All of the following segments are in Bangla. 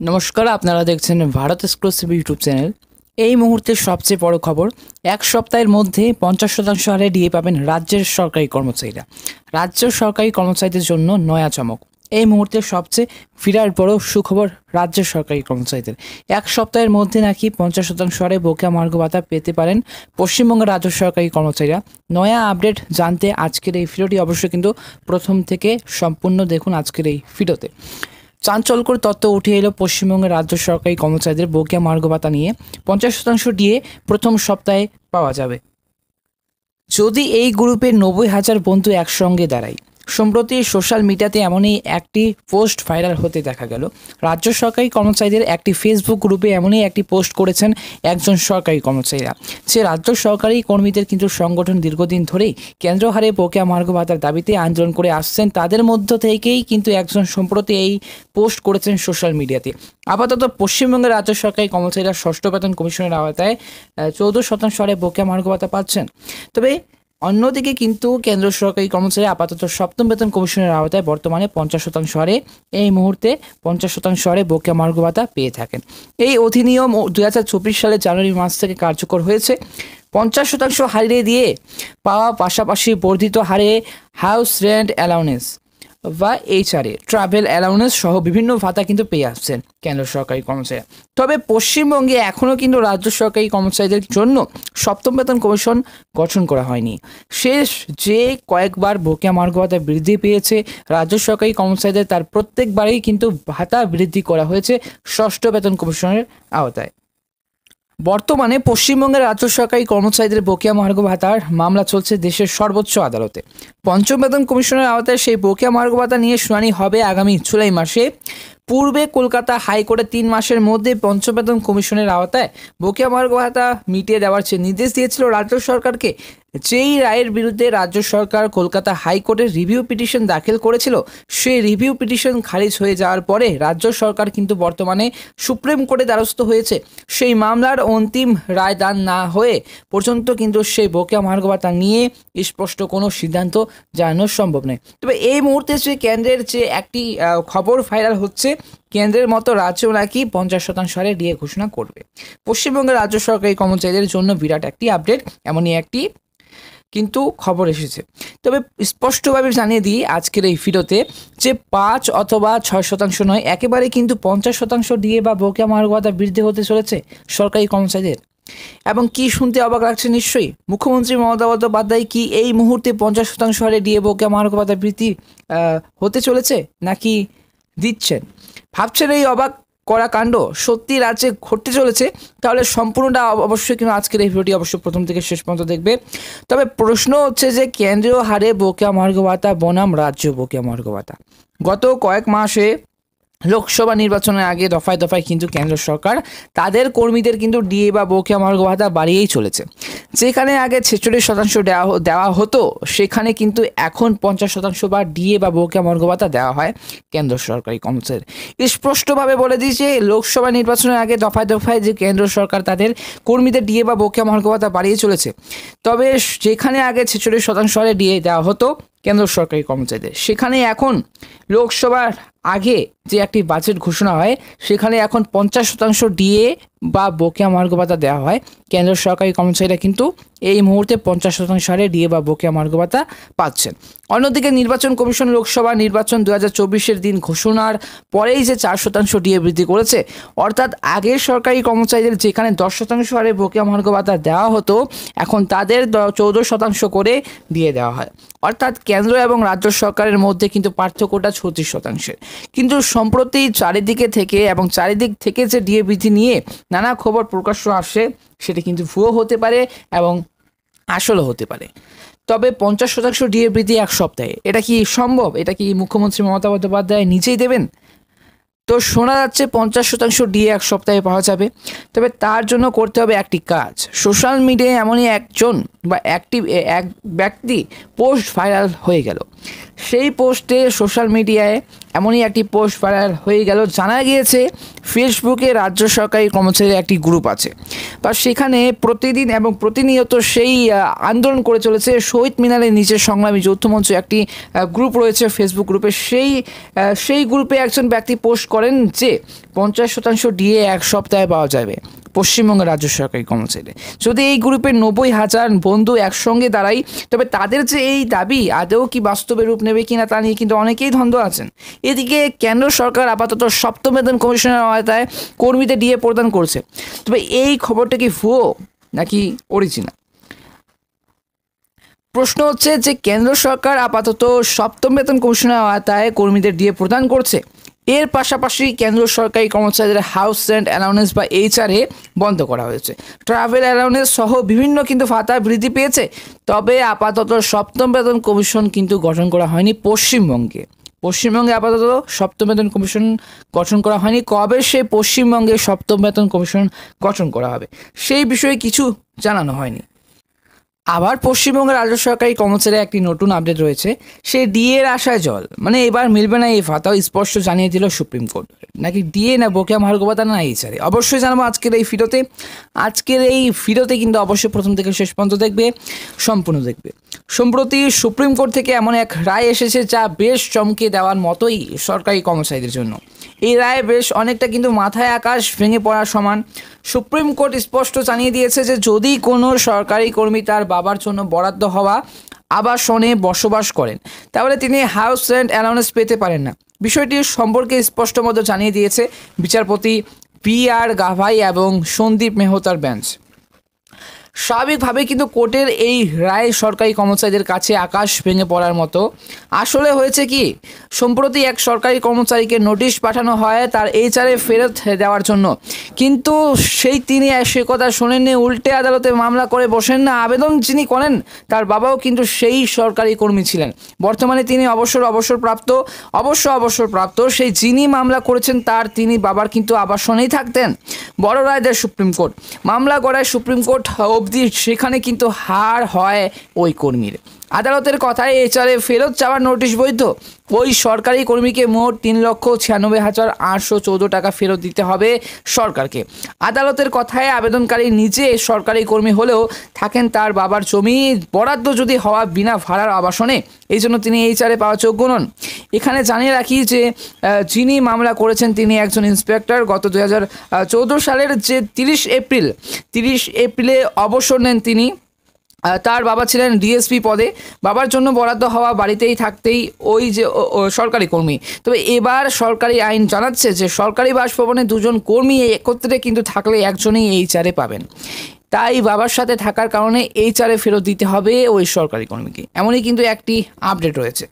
নমস্কার, আপনারা দেখছেন ভারত এক্সক্লুসিভ ইউটিউব চ্যানেল। এই মুহূর্তের সবচেয়ে বড় খবর, এক সপ্তাহের মধ্যে 50% হারে ডিএ পাবেন রাজ্যের সরকারি কর্মচারীরা। রাজ্য সরকারি কর্মচারীদের জন্য নয়া চমক। এই মুহূর্তের সবচেয়ে বিরাট বড় সুখবর রাজ্যের সরকারি কর্মচারীদের। এক সপ্তাহের মধ্যে নাকি 50% হারে বকেয়া মহার্ঘ ভাতা পেতে পারেন পশ্চিমবঙ্গের রাজ্য সরকারি কর্মচারীরা। নয়া আপডেট জানতে আজকের এই ভিডিওটি অবশ্যই কিন্তু প্রথম থেকে সম্পূর্ণ দেখুন আজকের এই ভিডিওতে। চাঞ্চল্যকর তথ্য উঠে এলো পশ্চিমবঙ্গের রাজ্য সরকারি কর্মচারীদের বকেয়া মহার্ঘ ভাতা নিয়ে। 50% ডিএ প্রথম সপ্তাহে পাওয়া যাবে যদি এই গ্রুপের 90,000 বন্ধু একসঙ্গে দাঁড়ায়। সম্প্রতি সোশ্যাল মিডিয়াতে এমনই একটি পোস্ট ভাইরাল হতে দেখা গেল। রাজ্য সরকারি কর্মচারীদের একটি ফেসবুক গ্রুপে এমনই একটি পোস্ট করেছেন একজন সরকারি কর্মচারীরা। সে রাজ্য সরকারি কর্মীদের কিন্তু সংগঠন দীর্ঘদিন ধরেই কেন্দ্র হারে বকেয়া মহার্ঘ ভাতার দাবিতে আন্দোলন করে আসছেন। তাদের মধ্য থেকেই কিন্তু একজন সম্প্রতি এই পোস্ট করেছেন সোশ্যাল মিডিয়াতে। আপাতত পশ্চিমবঙ্গের রাজ্য সরকারি কর্মচারীরা ষষ্ঠ বেতন কমিশনের আওতায় 14% হারে বকেয়া মহার্ঘ ভাতা পাচ্ছেন। তবে অন্যদিকে কিন্তু কেন্দ্র সরকারি কর্মচারী আপাতত সপ্তম বেতন কমিশনের আওতায় বর্তমানে 50% হারে এই মুহূর্তে 50% হারে বকেয়া মহার্ঘ ভাতা পেয়ে থাকেন। এই অধিনিয়ম 2024 সালের জানুয়ারি মাস থেকে কার্যকর হয়েছে। 50% হারে দিয়ে পাওয়া পাশাপাশি বর্ধিত হারে হাউস রেন্ট অ্যালাউন্স বা এইচআরএ, ট্রাভেল অ্যালাউন্স সহ বিভিন্ন ভাতা কিন্তু পেয়ে আসছেন কেন্দ্র সরকারি কর্মচারী। তবে পশ্চিমবঙ্গে এখনও কিন্তু রাজ্য সরকারি কর্মচারীদের জন্য সপ্তম বেতন কমিশন গঠন করা হয়নি। শেষ যে কয়েকবার বকেয়া মহার্ঘ ভাতা বৃদ্ধি পেয়েছে রাজ্য সরকারি কর্মচারীদের, তার প্রত্যেকবারেই কিন্তু ভাতা বৃদ্ধি করা হয়েছে ষষ্ঠ বেতন কমিশনের আওতায়। বর্তমানে পশ্চিমবঙ্গের রাজ্য সরকারি কর্মচারীদের বকেয়া মহার্ঘ ভাতার মামলা চলছে দেশের সর্বোচ্চ আদালতে। পঞ্চম বেতন কমিশনের আওতায় সেই বকেয়া মহার্ঘ ভাতা নিয়ে শুনানি হবে আগামী জুলাই মাসে। পূর্বে কলকাতা হাইকোর্টে 3 মাসের মধ্যে পঞ্চম বেতন কমিশনের আওতায় বকেয়া মহার্ঘ ভাতা মিটিয়ে দেওয়ার নির্দেশ দিয়েছিল রাজ্য সরকারকে। যেই রায়ের বিরুদ্ধে রাজ্য সরকার কলকাতা হাইকোর্টে রিভিউ পিটিশন দাখিল করেছিল, সেই রিভিউ পিটিশন খারিজ হয়ে যাওয়ার পরে রাজ্য সরকার কিন্তু বর্তমানে সুপ্রিম কোর্টে দ্বারস্থ হয়েছে। সেই মামলার অন্তিম রায় দান না হয়ে পর্যন্ত কিন্তু সেই বকেয়া মহার্ঘ ভাতা নিয়ে স্পষ্ট কোনো সিদ্ধান্ত জানানো সম্ভব নয়। তবে এই মুহূর্তে যে কেন্দ্রের যে একটি খবর ভাইরাল হচ্ছে, কেন্দ্রের মতো রাজ্য নাকি 50% হারে ডিএ ঘোষণা করবে। পশ্চিমবঙ্গের রাজ্য সরকারি কর্মচারীদের জন্য বিরাট একটি আপডেট, এমনই একটি কিন্তু খবর এসেছে। তবে স্পষ্টভাবে জানিয়ে দিই আজকের এই ভিডিওতে যে 5 অথবা 6% নয়, একেবারে কিন্তু 50% ডিএ বা বকেয়া মহার্ঘ ভাতা বৃদ্ধি হতে চলেছে সরকারি কর্মচারীদের। এবং কি শুনতে অবাক লাগছে নিশ্চয়ই, মুখ্যমন্ত্রী মমতা বন্দ্যোপাধ্যায় কি এই মুহূর্তে 50% হারে ডিএ বকেয়া মহার্ঘ ভাতা বৃদ্ধি হতে চলেছে নাকি দিচ্ছেন? ভাবছেন এই অবাক করা কাণ্ড সত্যি রাজ্যে ঘটতে চলেছে? তাহলে সম্পূর্ণটা অবশ্যই কিন্তু আজকের এই ভিডিওটি অবশ্যই প্রথম থেকে শেষ পর্যন্ত দেখবে। তবে প্রশ্ন হচ্ছে যে কেন্দ্রীয় হারে বকেয়া মহার্ঘ ভাতা বনাম রাজ্য বকেয়া মহার্ঘ ভাতা। গত কয়েক মাসে লোকসভা নির্বাচনের আগে দফায় দফায় কিন্তু কেন্দ্র সরকার তাদের কর্মীদের কিন্তু ডিএ বা বকেয়া মহার্ঘ ভাতা বাড়িয়েই চলেছে। যেখানে আগে 46% দেওয়া হতো, সেখানে কিন্তু এখন 50% বা ডিএ বা বকেয়া মহার্ঘ ভাতা দেওয়া হয় কেন্দ্র সরকারি কর্মচারীদের। স্পষ্টভাবে বলে দিয়েছে লোকসভা নির্বাচনের আগে দফায় দফায় যে কেন্দ্র সরকার তাদের কর্মীদের ডিএ বা বকেয়া মহার্ঘ ভাতা বাড়িয়ে চলেছে। তবে যেখানে আগে 46% হারে ডিএ দেওয়া হতো কেন্দ্র সরকারি কর্মচারীদের, সেখানে এখন লোকসভার আগে যে একটি বাজেট ঘোষণা হয়, সেখানে এখন 50% ডিএ বা বকেয়া মহার্ঘ ভাতা দেওয়া হয়। কেন্দ্র সরকারি কর্মচারীরা কিন্তু এই মুহূর্তে 50% হারে ডিএ বা বকেয়া মহার্ঘ ভাতা পাচ্ছেন। অন্যদিকে নির্বাচন কমিশন লোকসভা নির্বাচন 2024-এর দিন ঘোষণার পরেই যে 4% ডিএ বৃদ্ধি করেছে, অর্থাৎ আগের সরকারি কর্মচারীদের যেখানে 10% হারে বকেয়া মহার্ঘ ভাতা দেওয়া হতো, এখন তাদের 14% করে দিয়ে দেওয়া হয়। অর্থাৎ কেন্দ্র এবং রাজ্য সরকারের মধ্যে কিন্তু পার্থক্যটা 36%। কিন্তু সম্প্রতি চারিদিক থেকে যে ডিএ বৃদ্ধি নিয়ে নানা খবর প্রকাশ্য আসে, সেটি কিন্তু ভুয়ো হতে পারে এবং আসলও হতে পারে। তবে 50% ডিএ বৃদ্ধি এক সপ্তাহে, এটা কি সম্ভব? এটা কি মুখ্যমন্ত্রী মমতা বন্দ্যোপাধ্যায় নিজেই দেবেন? তো শোনা যাচ্ছে 50% ডিএ এক সপ্তাহে পাওয়া যাবে। তবে তার জন্য করতে হবে একটি কাজ। সোশ্যাল মিডিয়ায় এমনই এক ব্যক্তি পোস্ট ভাইরাল হয়ে গেল। সেই পোস্টে সোশ্যাল মিডিয়ায় এমনই একটি পোস্ট ভাইরাল হয়ে গেল। জানা গিয়েছে ফেসবুকে রাজ্য সরকারি কর্মচারীর একটি গ্রুপ আছে, বা সেখানে প্রতিদিন এবং প্রতিনিয়ত সেই আন্দোলন করে চলেছে। শহীদ মিনারের নিচে সংগ্রামী যৌথ মঞ্চ একটি গ্রুপ রয়েছে ফেসবুক গ্রুপে। সেই গ্রুপে একজন ব্যক্তি পোস্ট করেন যে 50% ডিএ এক সপ্তাহে পাওয়া যাবে পশ্চিমবঙ্গের রাজ্য সরকারি কর্মচারী। যদি এই গ্রুপের 90,000 বন্ধু একসঙ্গে দাঁড়াই, তবে তাদের যে এই দাবি আদৌ কি বাস্তবে রূপ নেবে কিনা তা নিয়ে কিন্তু অনেকেই দ্বন্দ্ব আছেন। এদিকে কেন্দ্র সরকার আপাতত সপ্তম বেতন কমিশনের আওতায় কর্মীদের ডিএ প্রদান করছে। তবে এই খবরটা কি ভুয়ো নাকি অরিজিনাল? প্রশ্ন হচ্ছে যে কেন্দ্র সরকার আপাতত সপ্তম বেতন কমিশনের আওতায় কর্মীদের ডিএ প্রদান করছে, এর পাশাপাশি কেন্দ্র সরকারি কর্মচারীদের হাউস রেন্ট অ্যালাউন্স বা HRA বন্ধ করা হয়েছে। ট্রাভেল অ্যালাউন্স সহ বিভিন্ন কিন্তু ভাতা বৃদ্ধি পেয়েছে। তবে আপাতত সপ্তম বেতন কমিশন কিন্তু গঠন করা হয়নি পশ্চিমবঙ্গে আপাতত সপ্তম বেতন কমিশন গঠন করা হয়নি। কবে সে পশ্চিমবঙ্গে সপ্তম বেতন কমিশন গঠন করা হবে সেই বিষয়ে কিছু জানানো হয়নি। আবার পশ্চিমবঙ্গের রাজ্য সরকারি কর্মচারীর একটি নতুন আপডেট রয়েছে। সে ডিএর আশায় জল, মানে এবার মিলবে না এই ভাতাও স্পষ্ট জানিয়ে দিল সুপ্রিম কোর্ট। নাকি ডিএ না বকেয়া মহার্ঘ ভাতা না HRA, অবশ্যই জানাবো আজকের এই ভিডিওতে কিন্তু অবশ্যই প্রথম থেকে শেষ পর্যন্ত সম্পূর্ণ দেখবে। সম্প্রতি সুপ্রিম কোর্ট থেকে এমন এক রায় এসেছে যা বেশ চমকে দেওয়ার মতোই সরকারি কর্মচারীদের জন্য। এই রায় বেশ অনেকটা কিন্তু মাথায় আকাশ ভেঙে পড়ার সমান। সুপ্রিম কোর্ট স্পষ্ট জানিয়ে দিয়েছে যে যদি কোনো সরকারি কর্মী তার বাবার জন্য বরাদ্দ হওয়া আবাসনে বসবাস করেন, তাহলে তিনি হাউস রেন্ট অ্যালাউন্স পেতে পারেন না। বিষয়টি সম্পর্কে স্পষ্ট মতো জানিয়ে দিয়েছে বিচারপতি BR গাভাই এবং সন্দীপ মেহতার বেঞ্চ। স্বাভাবিকভাবে কিন্তু কোর্টের এই রায় সরকারি কর্মচারীদের কাছে আকাশ ভেঙে পড়ার মতো। আসলে হয়েছে কি, সম্প্রতি এক সরকারি কর্মচারীকে নোটিশ পাঠানো হয় তার HRA ফেরত দেওয়ার জন্য, কিন্তু তিনি সে কথা শোনেননি, উল্টে আদালতে মামলা করে বসেন না। আবেদন যিনি করেন তার বাবাও কিন্তু সেই সরকারি কর্মী ছিলেন। বর্তমানে তিনি অবসরপ্রাপ্ত। সেই যিনি মামলা করেছেন তিনি বাবার কিন্তু আবাসনেই থাকতেন। বড় রায় দেয় সুপ্রিম কোর্ট। মামলা গড়ায় সুপ্রিম কোর্ট অবধি, সেখানে কিন্তু হার হয় ওই কর্মীর। আদালতের কথায় HRA ফেরত চাওয়ার নোটিশ বৈধ। ওই সরকারি কর্মীকে মোট 3,96,814 টাকা ফেরত দিতে হবে সরকারকে। আদালতের কথায় আবেদনকারী নিজে সরকারি কর্মী হলেও থাকেন তার বাবার জমি বরাদ্দ যদি হওয়া বিনা ভাড়ার আবাসনে, এই জন্য তিনি HRA পাওয়া যোগ্য নন। এখানে জানিয়ে রাখি যে যিনি মামলা করেছেন তিনি একজন ইন্সপেক্টর। গত 2014 সালের যে 30 এপ্রিলে অবসর নেন তিনি। তার বাবা ছিলেন DSP পদে। বাবার জন্য বরাদ্দ হওয়া বাড়িতেই থাকতেই ওই যে সরকারি কর্মী। তবে এবার সরকারি আইন জানাচ্ছে যে সরকারি বাসভবনে দুজন কর্মী একত্রে কিন্তু থাকলে একজনই HRA পাবেন। তাই বাবার সাথে থাকার কারণে HRA ফেরত দিতে হবে ওই সরকারি কর্মীকে। এমনই কিন্তু একটি আপডেট রয়েছে।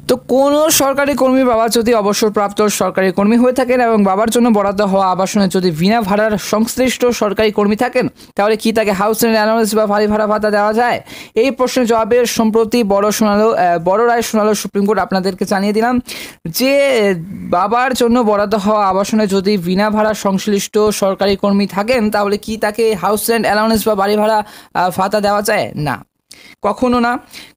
তো কোনো সরকারি কর্মী বাবা যদি অবসরপ্রাপ্ত সরকারি কর্মী হয়ে থাকেন এবং বাবার জন্য বরাদ্দ হওয়া আবাসনে যদি বিনা ভাড়ার সংশ্লিষ্ট সরকারি কর্মী থাকেন, তাহলে কি তাকে হাউস রেন্ট অ্যালাউন্স বা ভারী ভাড়া ভাতা দেওয়া যায়? এই প্রশ্নের জবাবে সম্প্রতি বড় রায় শোনালো সুপ্রিম কোর্ট। আপনাদেরকে জানিয়ে দিলাম যে বাবার জন্য বরাদ্দ হওয়া আবাসনে যদি বিনা ভাড়া সংশ্লিষ্ট সরকারি কর্মী থাকেন, তাহলে কি তাকে হাউস রেন্ট অ্যালাউন্স বা বাড়ি ভাড়া ভাতা দেওয়া যায়? না, কখনো না।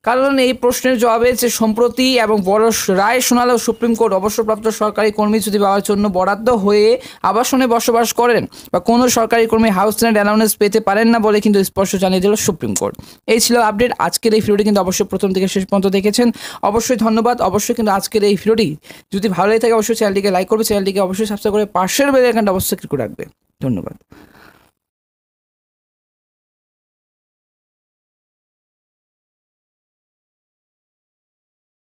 কারণ এই প্রশ্নের জবাবে যে সম্প্রতি এবং বড় রায় শোনালো সুপ্রিম কোর্ট, অবসরপ্রাপ্ত সরকারি কর্মী যদি বাবার জন্য বরাদ্দ হয়ে আবাসনে বসবাস করেন বা কোনো সরকারি কর্মী হাউস রেন্ট অ্যালাউন্স পেতে পারেন না বলে কিন্তু স্পষ্ট জানিয়ে দিল সুপ্রিম কোর্ট। এই ছিল আপডেট। আজকের এই ভিডিওটি কিন্তু অবশ্যই প্রথম থেকে শেষ পর্যন্ত দেখেছেন, অবশ্যই ধন্যবাদ। অবশ্যই কিন্তু আজকের এই ভিডিওটি যদি ভালো লাগে থাকে অবশ্যই চ্যানেলটিকে লাইক করবে, চ্যানেলটিকে অবশ্যই সাবস্ক্রাইব করে পাশের বেল আইকনটা অবশ্যই ক্লিক করে রাখবে। ধন্যবাদ।